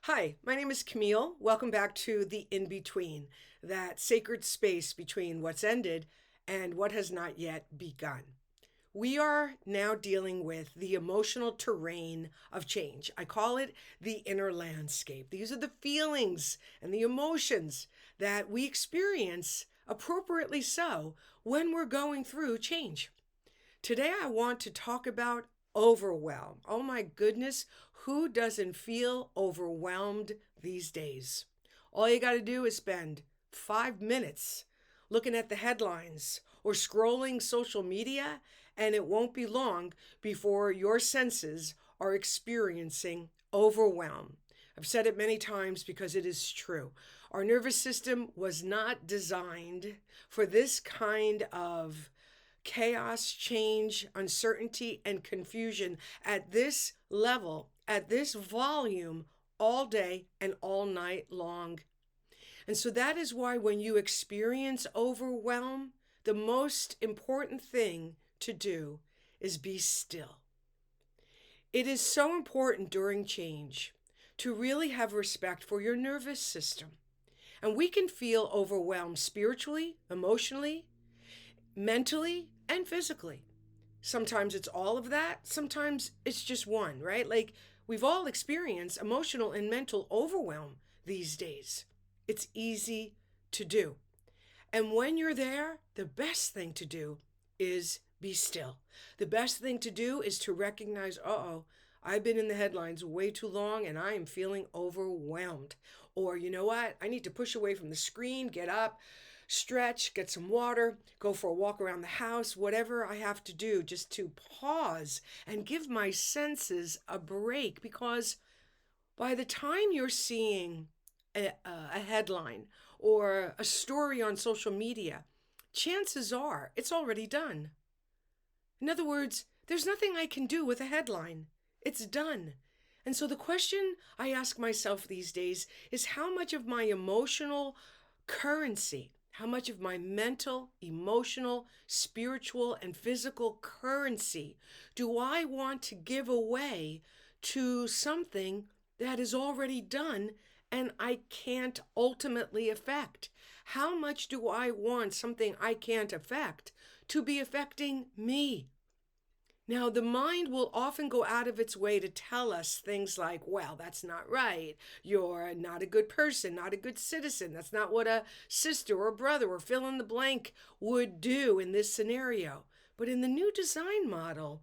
Hi, my name is Camille. Welcome back to the in between, that sacred space between what's ended and what has not yet begun. We are now dealing with the emotional terrain of change. I call it the inner landscape. These are the feelings and the emotions that we experience, appropriately so, when we're going through change. Today, I want to talk about overwhelm. Oh my goodness, who doesn't feel overwhelmed these days? All you got to do is spend 5 minutes looking at the headlines or scrolling social media, and it won't be long before your senses are experiencing overwhelm. I've said it many times because it is true. Our nervous system was not designed for this kind of chaos, change, uncertainty, and confusion at this level, at this volume, all day and all night long. And so that is why when you experience overwhelm, the most important thing to do is be still. It is so important during change to really have respect for your nervous system. And we can feel overwhelmed spiritually, emotionally, mentally, and physically. Sometimes it's all of that, sometimes it's just one, right? Like we've all experienced emotional and mental overwhelm these days. It's easy to do. And when you're there, the best thing to do is be still. The best thing to do is to recognize, I've been in the headlines way too long and I am feeling overwhelmed. Or, you know what? I need to push away from the screen, get up, stretch, get some water, go for a walk around the house, whatever I have to do just to pause and give my senses a break. Because by the time you're seeing a headline or a story on social media, chances are it's already done. In other words, there's nothing I can do with a headline. It's done. And so the question I ask myself these days is how much of my emotional currency, how much of my mental, emotional, spiritual, and physical currency do I want to give away to something that is already done and I can't ultimately affect? How much do I want something I can't affect to be affecting me? Now, the mind will often go out of its way to tell us things like, well, that's not right. You're not a good person, not a good citizen. That's not what a sister or brother or fill in the blank would do in this scenario. But in the new design model,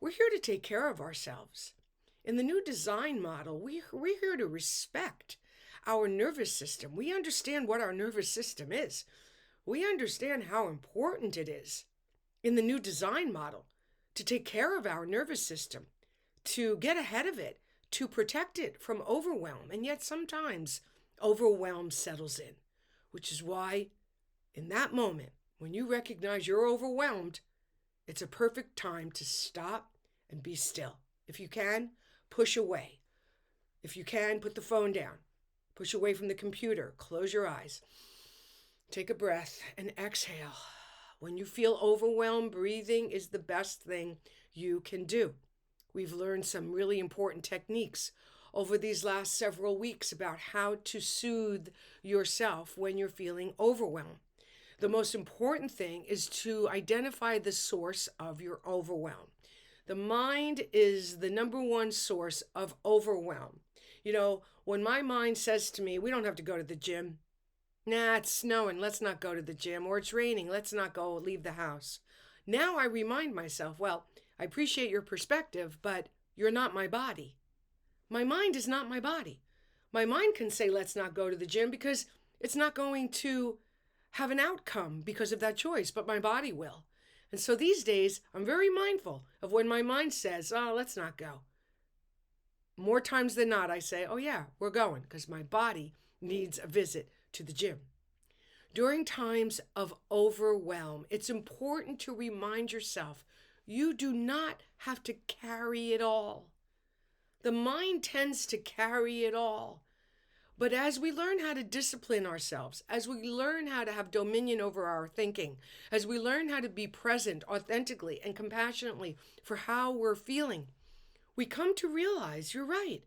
we're here to take care of ourselves. In the new design model, we're here to respect our nervous system. We understand what our nervous system is. We understand how important it is in the new design model to take care of our nervous system, to get ahead of it, to protect it from overwhelm. And yet sometimes overwhelm settles in, which is why in that moment, when you recognize you're overwhelmed, it's a perfect time to stop and be still. If you can, push away. If you can, put the phone down. Push away from the computer. Close your eyes. Take a breath and exhale. When you feel overwhelmed, breathing is the best thing you can do. We've learned some really important techniques over these last several weeks about how to soothe yourself when you're feeling overwhelmed. The most important thing is to identify the source of your overwhelm. The mind is the number one source of overwhelm. You know, when my mind says to me, we don't have to go to the gym. Nah, it's snowing, let's not go to the gym. Or it's raining, let's not go leave the house. Now I remind myself, well, I appreciate your perspective, but you're not my body. My mind is not my body. My mind can say, let's not go to the gym because it's not going to have an outcome because of that choice, but my body will. And so these days, I'm very mindful of when my mind says, oh, let's not go. More times than not, I say, oh yeah, we're going because my body needs a visit to the gym. During times of overwhelm, it's important to remind yourself you do not have to carry it all. The mind tends to carry it all. But as we learn how to discipline ourselves, as we learn how to have dominion over our thinking, as we learn how to be present authentically and compassionately for how we're feeling, we come to realize you're right.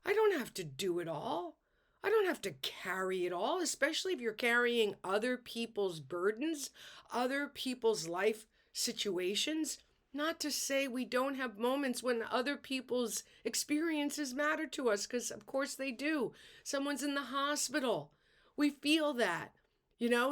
I don't have to do it all. I don't have to carry it all, especially if you're carrying other people's burdens, other people's life situations. Not to say we don't have moments when other people's experiences matter to us, because of course they do. Someone's in the hospital. We feel that.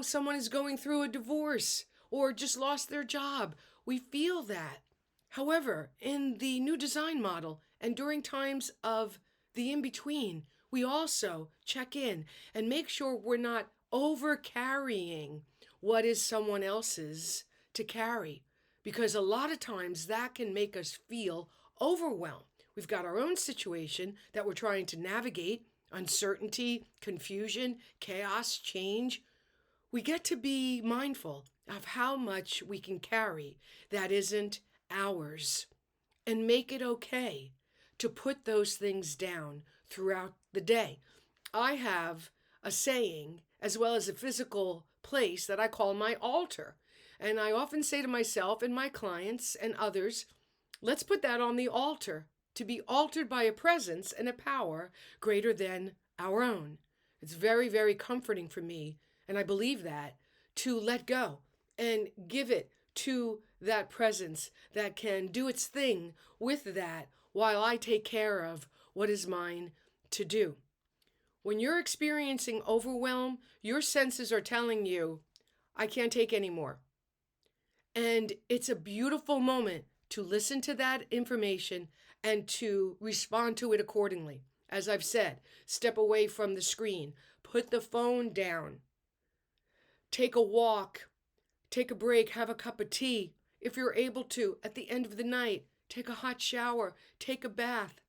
Someone is going through a divorce or just lost their job. We feel that. However, in the new design model and during times of the in between, we also check in and make sure we're not over carrying what is someone else's to carry, because a lot of times that can make us feel overwhelmed. We've got our own situation that we're trying to navigate: uncertainty, confusion, chaos, change. We get to be mindful of how much we can carry that isn't ours, and make it okay to put those things down throughout the day. I have a saying as well as a physical place that I call my altar. And I often say to myself and my clients and others, let's put that on the altar to be altered by a presence and a power greater than our own. It's very, very comforting for me, and I believe that, to let go and give it to that presence that can do its thing with that while I take care of what is mine to do. When you're experiencing overwhelm, your senses are telling you, I can't take any more. And it's a beautiful moment to listen to that information and to respond to it accordingly. As I've said, step away from the screen, put the phone down, take a walk, take a break, have a cup of tea. If you're able to, at the end of the night, take a hot shower, take a bath.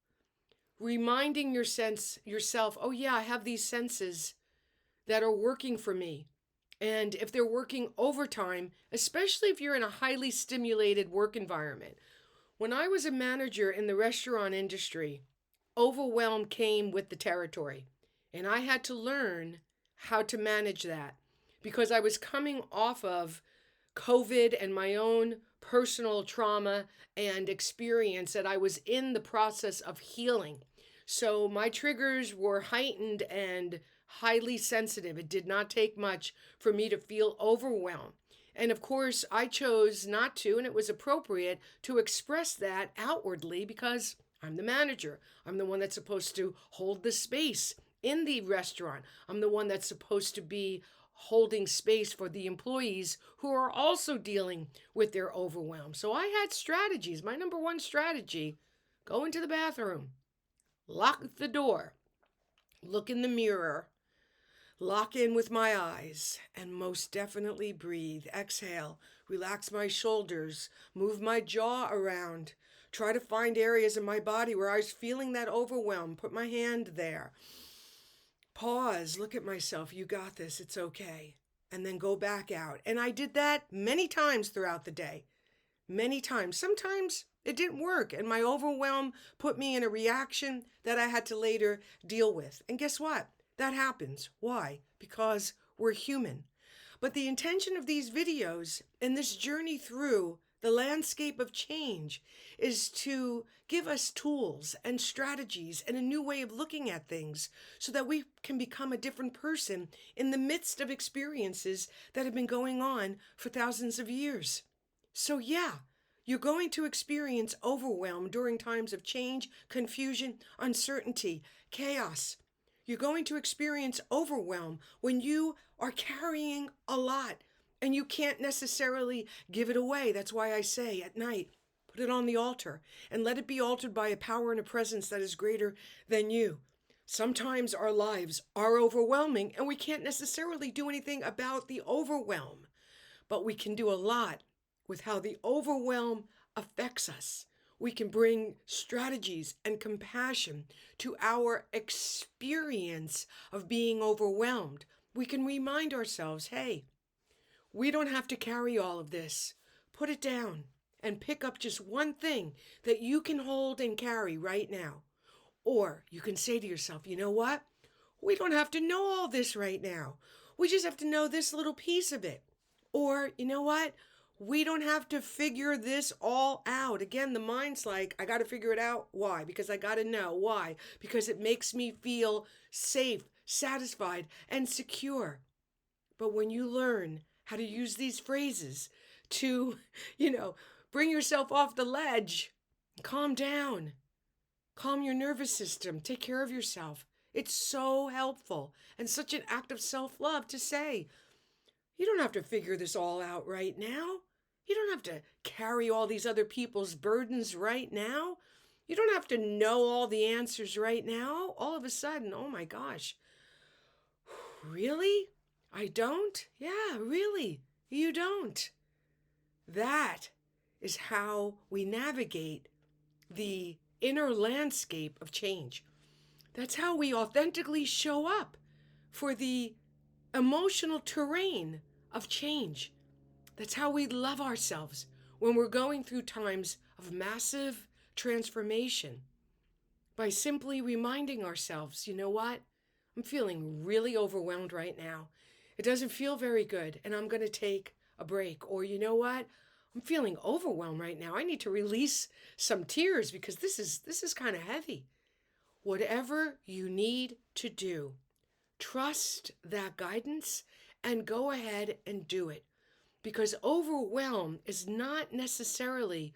Reminding yourself, oh yeah, I have these senses that are working for me. And if they're working overtime, especially if you're in a highly stimulated work environment. When I was a manager in the restaurant industry, overwhelm came with the territory. And I had to learn how to manage that, because I was coming off of COVID and my own personal trauma and experience that I was in the process of healing. So my triggers were heightened and highly sensitive. It did not take much for me to feel overwhelmed. And of course, I chose not to, and it was appropriate to express that outwardly because I'm the manager. I'm the one that's supposed to hold the space in the restaurant. I'm the one that's supposed to be holding space for the employees who are also dealing with their overwhelm. So I had strategies. My number one strategy: go into the bathroom, lock the door, look in the mirror, lock in with my eyes, and most definitely breathe. Exhale, relax my shoulders, move my jaw around, try to find areas in my body where I was feeling that overwhelm. Put my hand there. Pause, look at myself. You got this. It's okay. And then go back out. And I did that many times throughout the day. Many times. Sometimes it didn't work, and my overwhelm put me in a reaction that I had to later deal with. And guess what? That happens. Why? Because we're human. But the intention of these videos and this journey through the landscape of change is to give us tools and strategies and a new way of looking at things so that we can become a different person in the midst of experiences that have been going on for thousands of years. So yeah, you're going to experience overwhelm during times of change, confusion, uncertainty, chaos. You're going to experience overwhelm when you are carrying a lot and you can't necessarily give it away. That's why I say at night, put it on the altar and let it be altered by a power and a presence that is greater than you. Sometimes our lives are overwhelming and we can't necessarily do anything about the overwhelm, but we can do a lot with how the overwhelm affects us. We can bring strategies and compassion to our experience of being overwhelmed. We can remind ourselves, hey, we don't have to carry all of this. Put it down and pick up just one thing that you can hold and carry right now. Or you can say to yourself, you know what? We don't have to know all this right now. We just have to know this little piece of it. Or, you know what? We don't have to figure this all out. Again, the mind's like, I got to figure it out. Why? Because I got to know. Why? Because it makes me feel safe, satisfied, and secure. But when you learn how to use these phrases to, you know, bring yourself off the ledge, calm down, calm your nervous system, take care of yourself. It's so helpful and such an act of self love to say, you don't have to figure this all out right now. You don't have to carry all these other people's burdens right now. You don't have to know all the answers right now. All of a sudden, oh my gosh, really? I don't? Yeah, really, you don't. That is how we navigate the inner landscape of change. That's how we authentically show up for the emotional terrain of change. That's how we love ourselves when we're going through times of massive transformation, by simply reminding ourselves, you know what? I'm feeling really overwhelmed right now. It doesn't feel very good, and I'm going to take a break. Or, you know what? I'm feeling overwhelmed right now. I need to release some tears because this is kind of heavy. Whatever you need to do, trust that guidance and go ahead and do it. Because overwhelm is not necessarily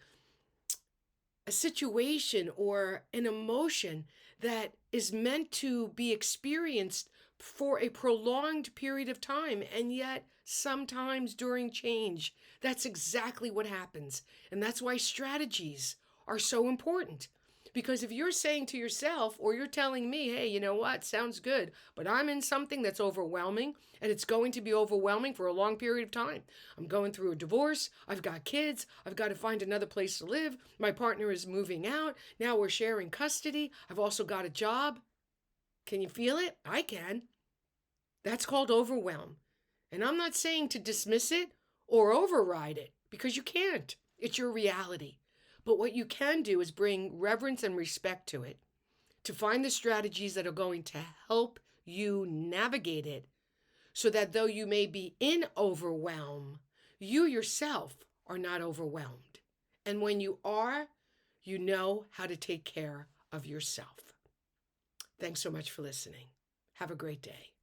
a situation or an emotion that is meant to be experienced for a prolonged period of time. And yet, sometimes during change, that's exactly what happens. And that's why strategies are so important. Because if you're saying to yourself, or you're telling me, hey, you know what, sounds good, but I'm in something that's overwhelming, and it's going to be overwhelming for a long period of time. I'm going through a divorce, I've got kids, I've got to find another place to live, my partner is moving out, now we're sharing custody, I've also got a job. Can you feel it? I can. That's called overwhelm. And I'm not saying to dismiss it or override it, because you can't. It's your reality. But what you can do is bring reverence and respect to it, to find the strategies that are going to help you navigate it, so that though you may be in overwhelm, you yourself are not overwhelmed. And when you are, you know how to take care of yourself. Thanks so much for listening. Have a great day.